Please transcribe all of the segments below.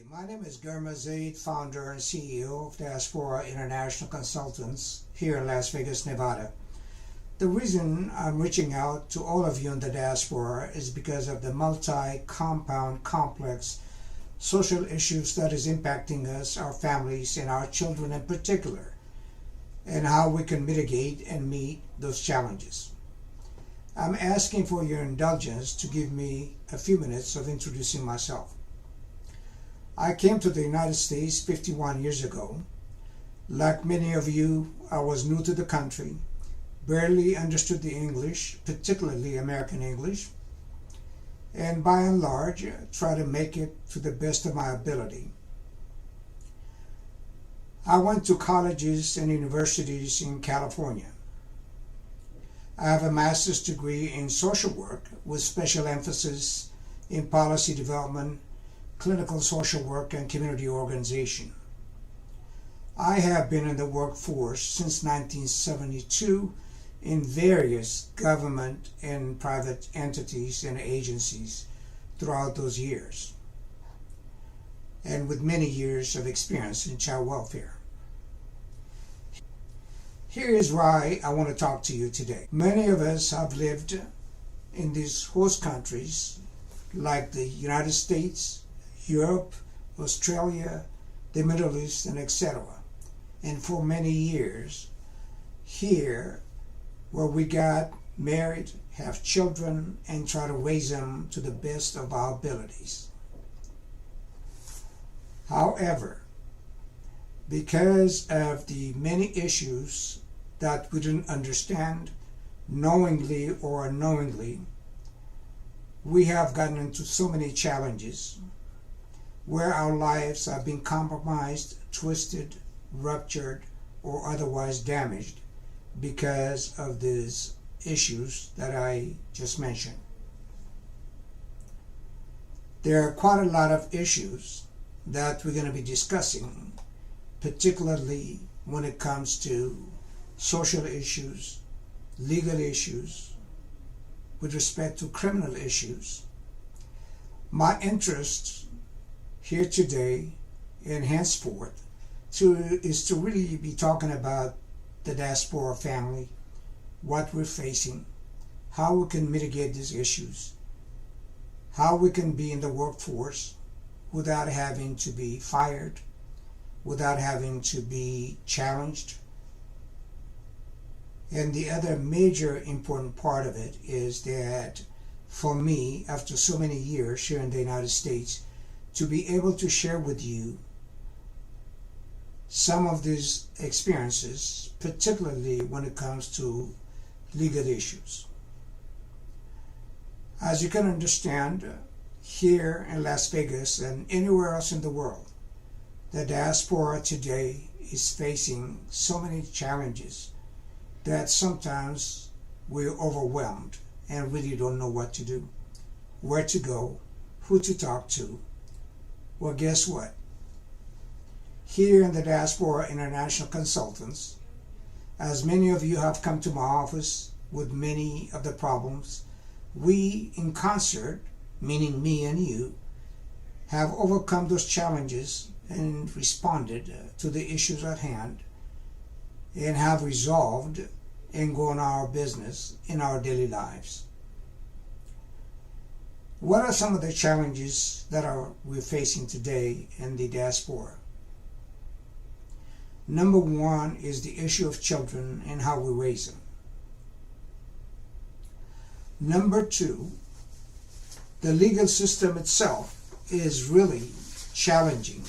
Hi, my name is Girma, Zaid, founder and CEO of Diaspora International Consultants here in Las Vegas, Nevada. The reason I'm reaching out to all of you in the diaspora is because of the multi-compound complex social issues that is impacting us, our families, and our children in particular, and how we can mitigate and meet those challenges. I'm asking for your indulgence to give me a few minutes of introducing myself. I came to the United States 51 years ago. Like many of you, I was new to the country, barely understood the English, particularly American English, and by and large, tried to make it to the best of my ability. I went to colleges and universities in California. I have a master's degree in social work with special emphasis in policy development, clinical social work, and community organization. I have been in the workforce since 1972 in various government and private entities and agencies throughout those years, and with many years of experience in child welfare. Here is why I want to talk to you today. Many of us have lived in these host countries like the United States, Europe, Australia, the Middle East, and etc. And for many years, here, where we got married, have children, and try to raise them to the best of our abilities. However, because of the many issues that we didn't understand, knowingly or unknowingly, we have gotten into so many challenges where our lives have been compromised, twisted, ruptured, or otherwise damaged because of these issues that I just mentioned. There are quite a lot of issues that we're going to be discussing, particularly when it comes to social issues, legal issues, with respect to criminal issues. My interest here today and henceforth is to really be talking about the diaspora family, what we're facing, how we can mitigate these issues, how we can be in the workforce without having to be fired, without having to be challenged. And the other major important part of it is that for me, after so many years here in the United States, to be able to share with you some of these experiences, particularly when it comes to legal issues. As you can understand, here in Las Vegas and anywhere else in the world, the diaspora today is facing so many challenges that sometimes we're overwhelmed and really don't know what to do, where to go, who to talk to. Well, guess what? Here in the Diaspora International Consultants, as many of you have come to my office with many of the problems, we in concert, meaning me and you, have overcome those challenges and responded to the issues at hand and have resolved and gone our business in our daily lives. What are some of the challenges that we're facing today in the diaspora? Number one is the issue of children and how we raise them. Number two, the legal system itself is really challenging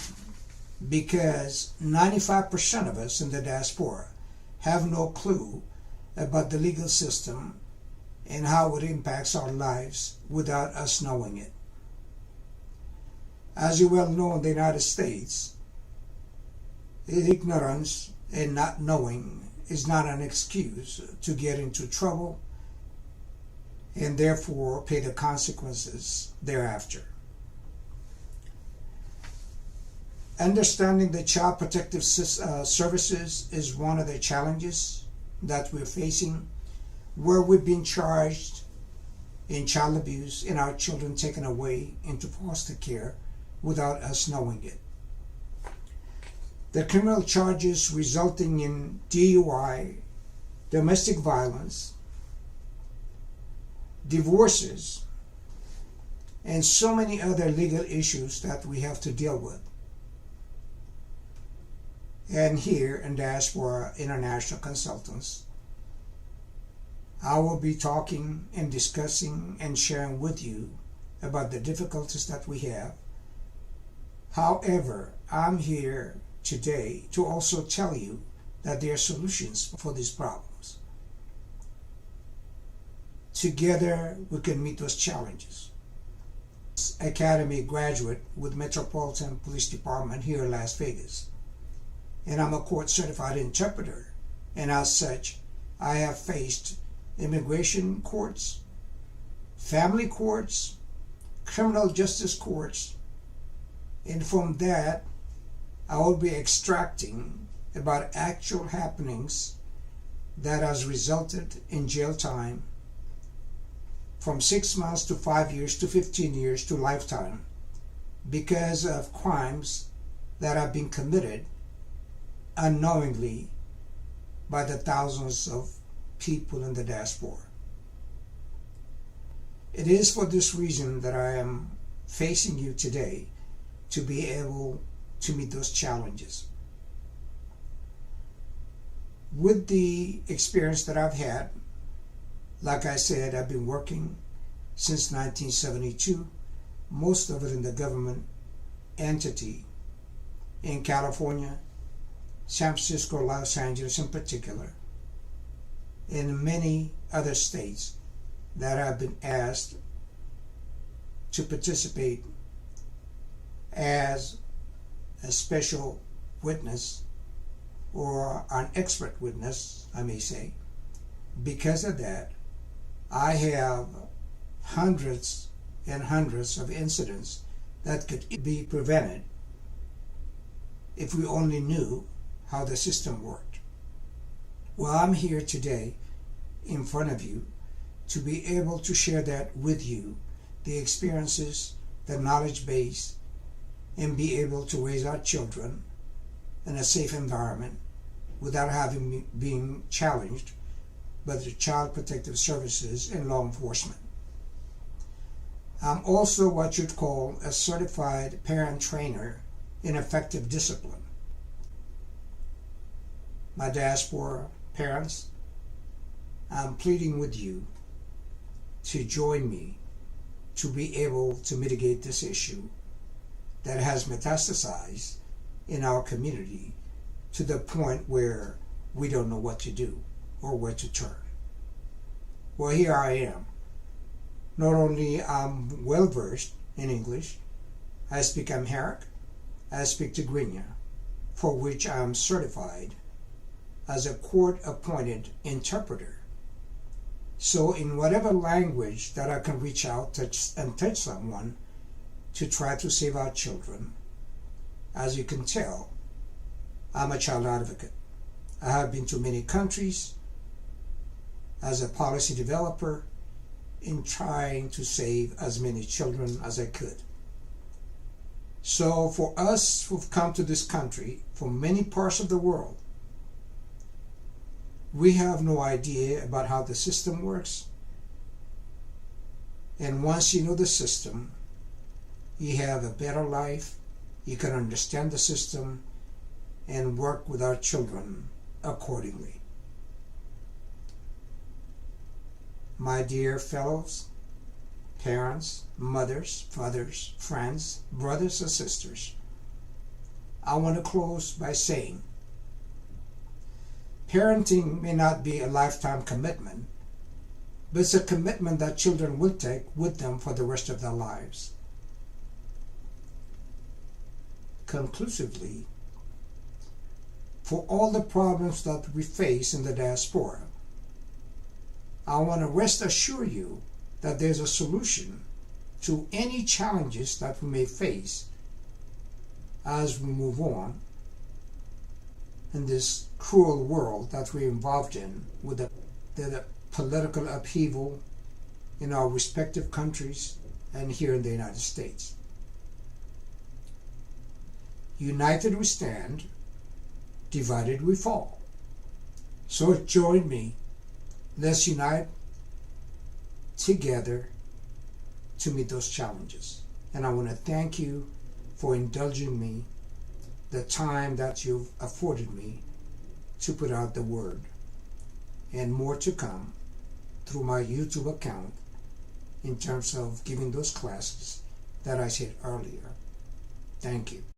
because 95% of us in the diaspora have no clue about the legal system and how it impacts our lives without us knowing it. As you well know, in the United States, ignorance and not knowing is not an excuse to get into trouble and therefore pay the consequences thereafter. Understanding the Child Protective Services is one of the challenges that we're facing, where we've been charged in child abuse and our children taken away into foster care without us knowing it. The criminal charges resulting in DUI, domestic violence, divorces, and so many other legal issues that we have to deal with. And here in Diaspora International Consultants, I will be talking and discussing and sharing with you about the difficulties that we have. However, I'm here today to also tell you that there are solutions for these problems. Together, we can meet those challenges. Academy graduate with Metropolitan Police Department here in Las Vegas, and I'm a court certified interpreter, and as such, I have faced immigration courts, family courts, criminal justice courts, and from that I will be extracting about actual happenings that has resulted in jail time from 6 months to 5 years to 15 years to lifetime because of crimes that have been committed unknowingly by the thousands of people in the diaspora. It is for this reason that I am facing you today, to be able to meet those challenges. With the experience that I've had, like I said, I've been working since 1972, most of it in the government entity in California, San Francisco, Los Angeles in particular, and many other states that have been asked to participate as a special witness or an expert witness, I may say. Because of that, I have hundreds and hundreds of incidents that could be prevented if we only knew how the system worked. Well, I'm here today in front of you to be able to share that with you, the experiences, the knowledge base, and be able to raise our children in a safe environment without having being challenged by the Child Protective Services and law enforcement. I'm also what you'd call a certified parent trainer in effective discipline. My diaspora parents, I'm pleading with you to join me to be able to mitigate this issue that has metastasized in our community to the point where we don't know what to do or where to turn. Well, here I am. Not only I'm well versed in English, I speak Amharic, I speak Tigrinya, for which I am certified as a court-appointed interpreter. So in whatever language that I can reach out and touch someone to try to save our children, as you can tell, I'm a child advocate. I have been to many countries as a policy developer in trying to save as many children as I could. So for us who've come to this country from many parts of the world, we have no idea about how the system works. And once you know the system, you have a better life, you can understand the system, and work with our children accordingly. My dear fellows, parents, mothers, fathers, friends, brothers and sisters, I want to close by saying, parenting may not be a lifetime commitment, but it's a commitment that children will take with them for the rest of their lives. Conclusively, for all the problems that we face in the diaspora, I want to rest assure you that there's a solution to any challenges that we may face as we move on in this cruel world that we're involved in with the political upheaval in our respective countries and here in the United States. United we stand, divided we fall. So join me. Let's unite together to meet those challenges. And I want to thank you for indulging me the time that you've afforded me to put out the word, and more to come through my YouTube account in terms of giving those classes that I said earlier. Thank you.